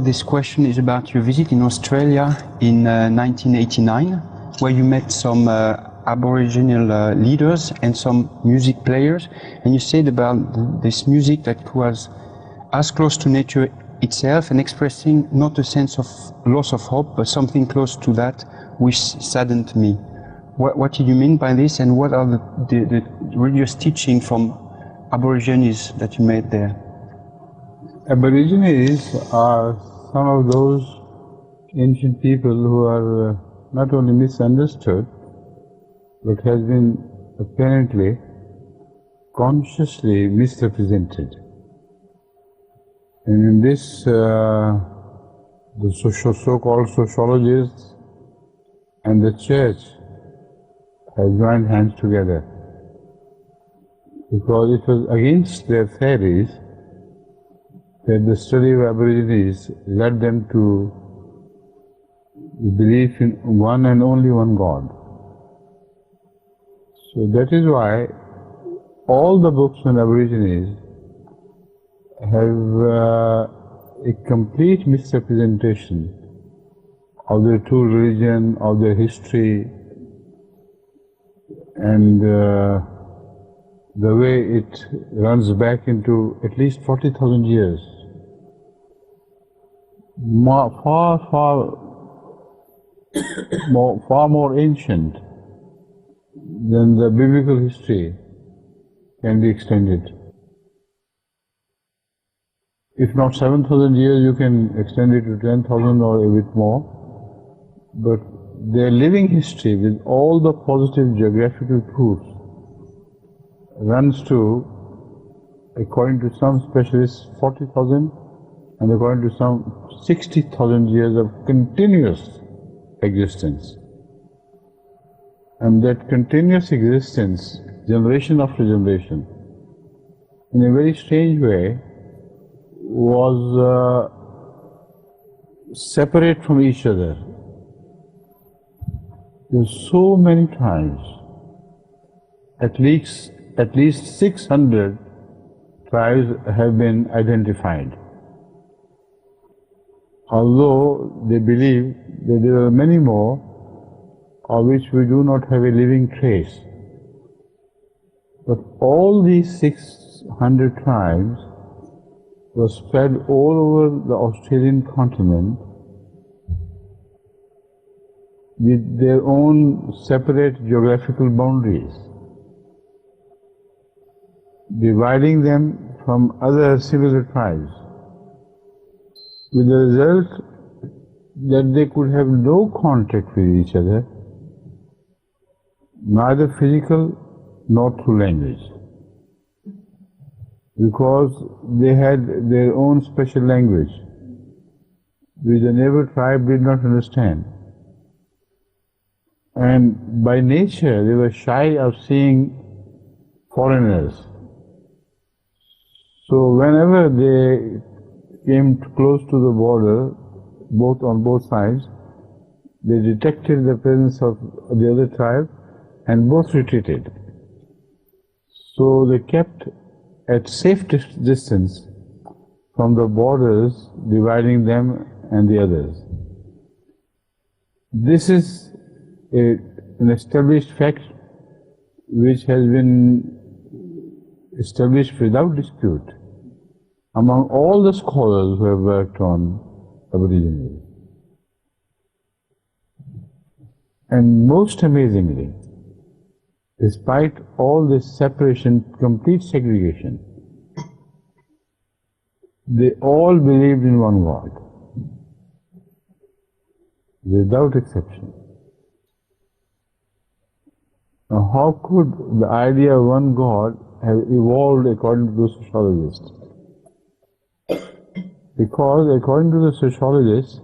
This question is about your visit in Australia in 1989, where you met some Aboriginal leaders and some music players, and you said about this music that it was as close to nature itself and expressing not a sense of loss of hope, but something close to that which saddened me. What did you mean by this, and what are the religious teaching from Aborigines that you made there? Aborigines are some of those ancient people who are not only misunderstood, but has been apparently consciously misrepresented. And in this, the so-called sociologists and the church have joined hands together, because it was against their theories that the study of Aborigines led them to believe in one and only one God. So that is why all the books on Aborigines have a complete misrepresentation of their true religion, of their history, and the way it runs back into at least 40,000 years. Far more ancient than the biblical history can be extended. If not 7,000 years, you can extend it to 10,000 or a bit more. But their living history with all the positive geographical proofs runs to, according to some specialists, 40,000, and according to some 60,000 years of continuous existence. And that continuous existence, generation after generation, in a very strange way, was separate from each other. There's so many times, at least 600 tribes have been identified. Although they believe that there are many more of which we do not have a living trace. But all these 600 tribes were spread all over the Australian continent with their own separate geographical boundaries, dividing them from other similar tribes, with the result that they could have no contact with each other, neither physical nor through language, because they had their own special language which the neighbor tribe did not understand. And by nature they were shy of seeing foreigners. So whenever they came close to the border, on both sides, they detected the presence of the other tribe and both retreated. So they kept at safe distance from the borders dividing them and the others. This is an established fact which has been established without dispute among all the scholars who have worked on Aborigines. And most amazingly, despite all this separation, complete segregation, they all believed in one God, without exception. Now, how could the idea of one God have evolved according to the sociologists? Because according to the sociologists,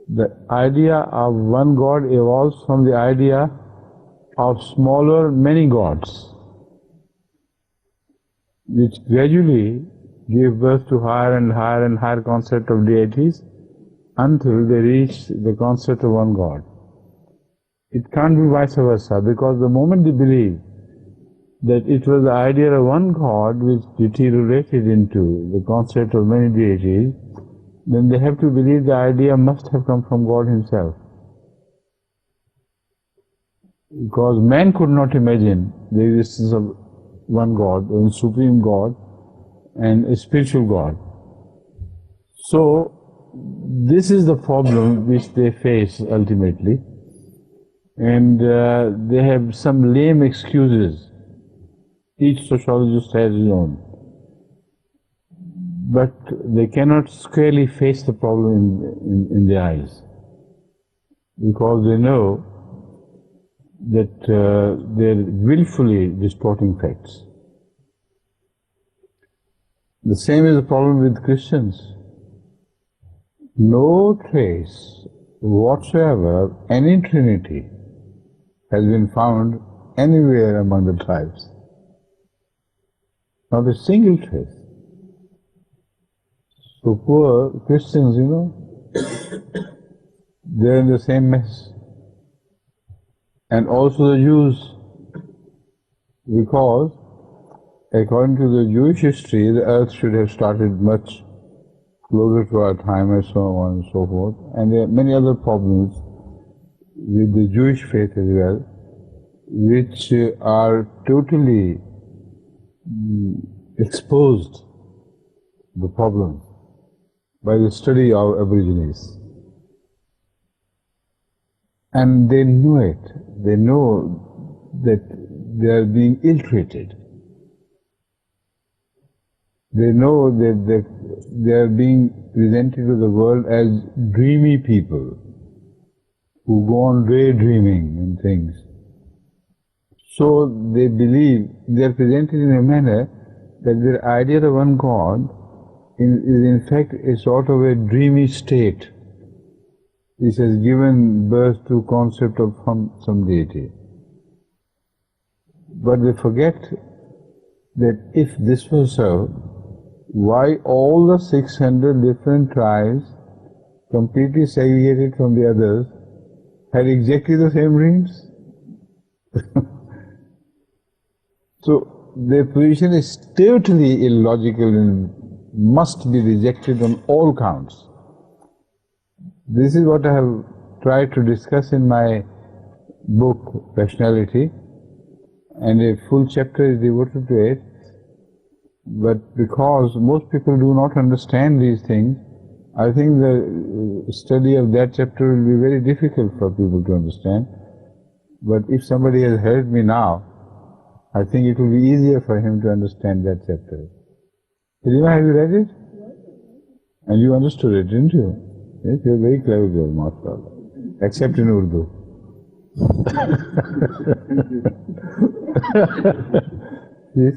the idea of one God evolves from the idea of smaller many gods, which gradually give birth to higher and higher and higher concept of deities until they reach the concept of one God. It can't be vice versa, because the moment they believe that it was the idea of one God which deteriorated into the concept of many deities, then they have to believe the idea must have come from God Himself. Because man could not imagine the existence of one God, one supreme God, and a spiritual God. So, this is the problem which they face ultimately, and they have some lame excuses. Each sociologist has his own. But they cannot squarely face the problem in their eyes, because they know that they're willfully distorting facts. The same is the problem with Christians. No trace whatsoever of any Trinity has been found anywhere among the tribes. Not a single trace. So poor Christians, they're in the same mess. And also the Jews, because according to the Jewish history, the earth should have started much closer to our time and so on and so forth. And there are many other problems with the Jewish faith as well, which are totally exposed, the problem, by the study of Aborigines. And they know it. They know that they are being ill-treated. They know that they are being presented to the world as dreamy people who go on daydreaming and things. So they believe, they are presented in a manner that their idea of one God is in fact a sort of a dreamy state. This has given birth to concept of some deity. But they forget that if this was so, why all the 600 different tribes, completely segregated from the others, had exactly the same dreams? So their position is totally illogical and must be rejected on all counts. This is what I have tried to discuss in my book, Rationality, and a full chapter is devoted to it. But because most people do not understand these things, I think the study of that chapter will be very difficult for people to understand. But if somebody has heard me now, I think it will be easier for him to understand that chapter. Rima, have you read it? And you understood it, didn't you? Yes, you're a very clever girl, mashallah. Except in Urdu. Yes?